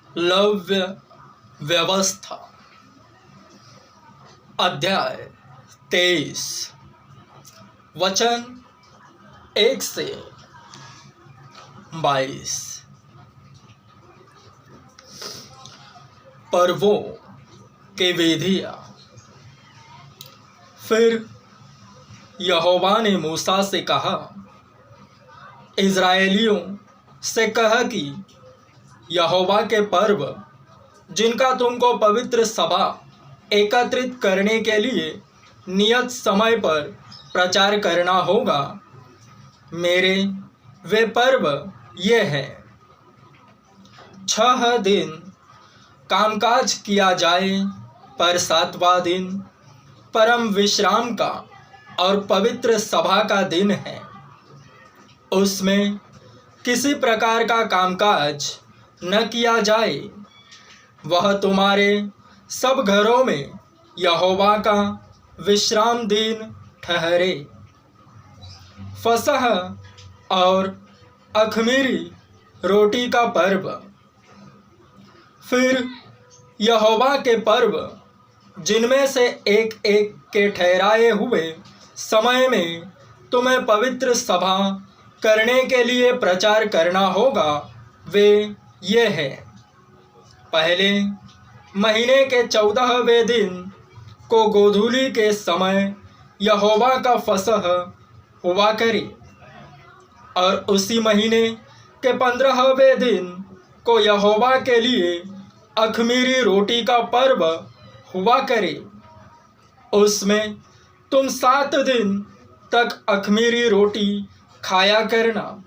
लव्य व्यवस्था। अध्याय 23 वचन 1 से 22। पर्वों के विधियाँ। फिर यहोवा ने मूसा से कहा, इज़राइलियों से कह कि यहोवा के पर्व जिनका तुमको पवित्र सभा एकत्रित करने के लिए नियत समय पर प्रचार करना होगा, मेरे वे पर्व ये हैं। 6 दिन कामकाज किया जाए, पर 7वां दिन परम विश्राम का और पवित्र सभा का दिन है। उसमें किसी प्रकार का कामकाज न किया जाए। वह तुम्हारे सब घरों में यहोवा का विश्राम दिन ठहरे। फसह और अख़मीरी रोटी का पर्व। फिर यहोवा के पर्व जिनमें से एक एक के ठहराए हुए समय में तुम्हें पवित्र सभा करने के लिए प्रचार करना होगा, वे ये हैं। पहले महीने के 14वें दिन को गोधूली के समय यहोवा का फसह हुआ करे, और उसी महीने के 15वें दिन को यहोवा के लिए अख़मीरी रोटी का पर्व हुआ करे। उसमें तुम 7 दिन तक अख़मीरी रोटी खाया करना।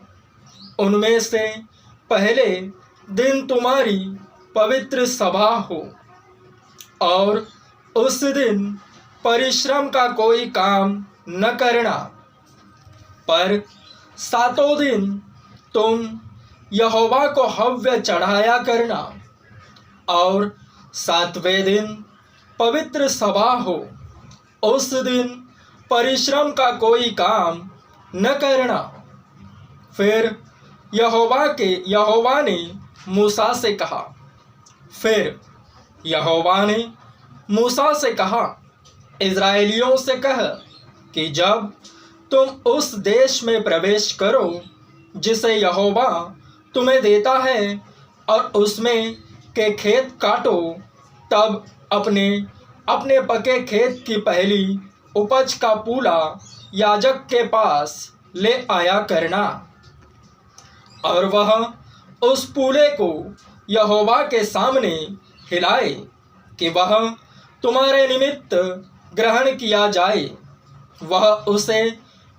उनमें से पहले दिन तुम्हारी पवित्र सभा हो, और उस दिन परिश्रम का कोई काम न करना। पर 7 दिन तुम यहोवा को हव्य चढ़ाया करना, और 7वें दिन पवित्र सभा हो। उस दिन परिश्रम का कोई काम न करना। फिर यहोवा ने मूसा से कहा, इज़राइलियों से कह कि जब तुम उस देश में प्रवेश करो जिसे यहोवा तुम्हें देता है, और उसमें के खेत काटो, तब अपने अपने पके खेत की पहली उपज का पूला याजक के पास ले आया करना, और वह उस पूले को यहोवा के सामने हिलाए कि वह तुम्हारे निमित्त ग्रहण किया जाए। वह उसे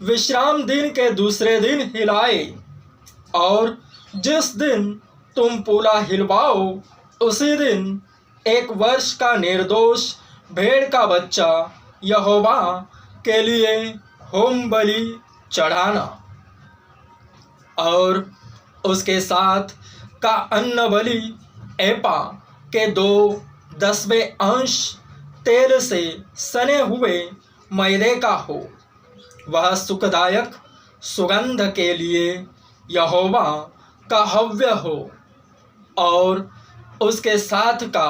विश्राम दिन के दूसरे दिन हिलाए, और जिस दिन तुम पूला हिलवाओ, उसी दिन 1 वर्ष का निर्दोष भेड़ का बच्चा यहोवा के लिए होम बलि चढ़ाना, और उसके साथ का अन्न बलि एपा के 2/10 अंश तेल से सने हुए मैदे का हो। वह सुखदायक सुगंध के लिए यहोवा का हव्य हो, और उसके साथ का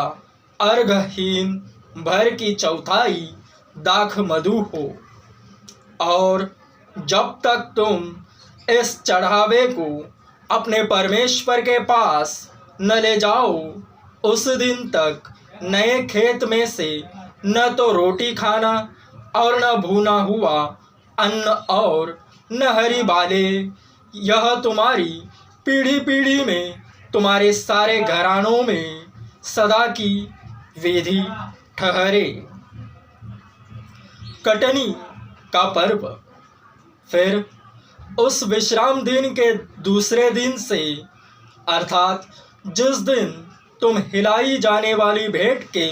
अर्घहीन भर की 1/4 दाख मधु हो। और जब तक तुम इस चढ़ावे को अपने परमेश्वर के पास न ले जाओ, उस दिन तक नए खेत में से न तो रोटी खाना, और न भुना हुआ अन्न, और न हरी बालें। यह तुम्हारी पीढ़ी पीढ़ी में तुम्हारे सारे घरानों में सदा की विधि ठहरे। कटनी का पर्व। फिर उस विश्राम दिन के दूसरे दिन से, अर्थात जिस दिन तुम हिलाई जाने वाली भेंट के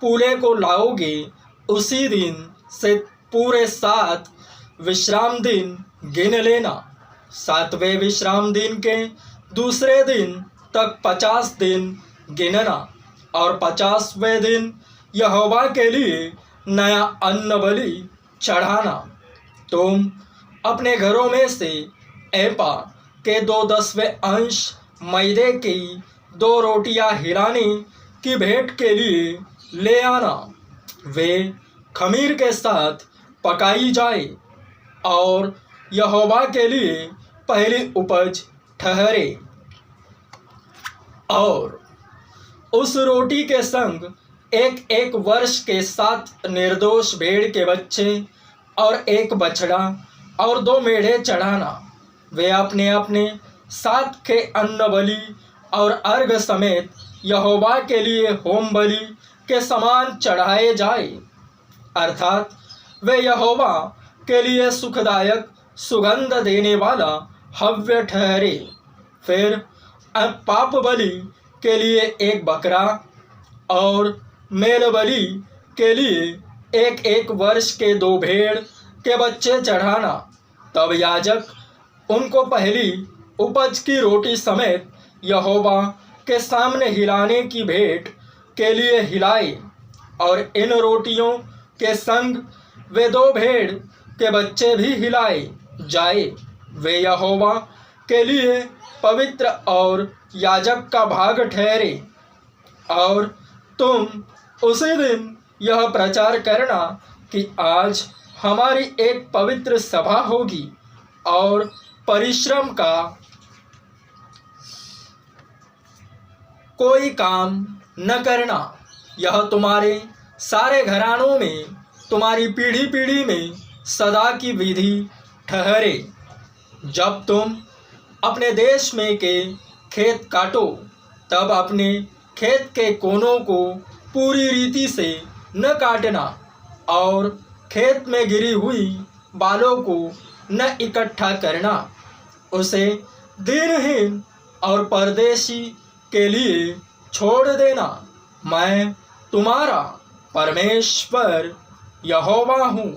पूले को लाओगे, उसी दिन से पूरे 7 विश्राम दिन गिन लेना। 7वें विश्राम दिन के दूसरे दिन तक 50 दिन गिनना, और 50वें दिन यहोवा के लिए नया अन्न बलि चढ़ाना। तुम अपने घरों में से एपा के 2/10 अंश मैदे की 2 रोटियां हिलाने की भेंट के लिए ले आना। वे खमीर के साथ पकाई जाए और यहोवा के लिए पहली उपज ठहरे। और उस रोटी के संग 1 वर्ष के 7 निर्दोष भेड़ के बच्चे और 1 बछड़ा और 2 मेढ़े चढ़ाना। वे अपने अपने साथ के अन्न बलि और अर्घ समेत यहोवा के लिए होम बलि के समान चढ़ाए जाए, अर्थात वे यहोवा के लिए सुखदायक सुगंध देने वाला हव्य ठहरे। फिर पाप बलि के लिए 1 बकरा और मेल बलि के लिए 1 वर्ष के 2 भेड़ के बच्चे चढ़ाना। तब याजक उनको पहली उपज की रोटी समेत यहोवा के सामने हिलाने की भेंट के लिए हिलाए, और इन रोटियों के संग वे 2 भेड़ के बच्चे भी हिलाए जाए। वे यहोवा के लिए पवित्र और याजक का भाग ठहरे। और तुम उसी दिन यह प्रचार करना कि आज हमारी एक पवित्र सभा होगी, और परिश्रम का कोई काम न करना। यह तुम्हारे सारे घरानों में तुम्हारी पीढ़ी पीढ़ी में सदा की विधि ठहरे। जब तुम अपने देश में के खेत काटो, तब अपने खेत के कोनों को पूरी रीति से न काटना, और खेत में गिरी हुई बालों को न इकट्ठा करना। उसे दीनहीन और परदेशी के लिए छोड़ देना। मैं तुम्हारा परमेश्वर यहोवा हूँ।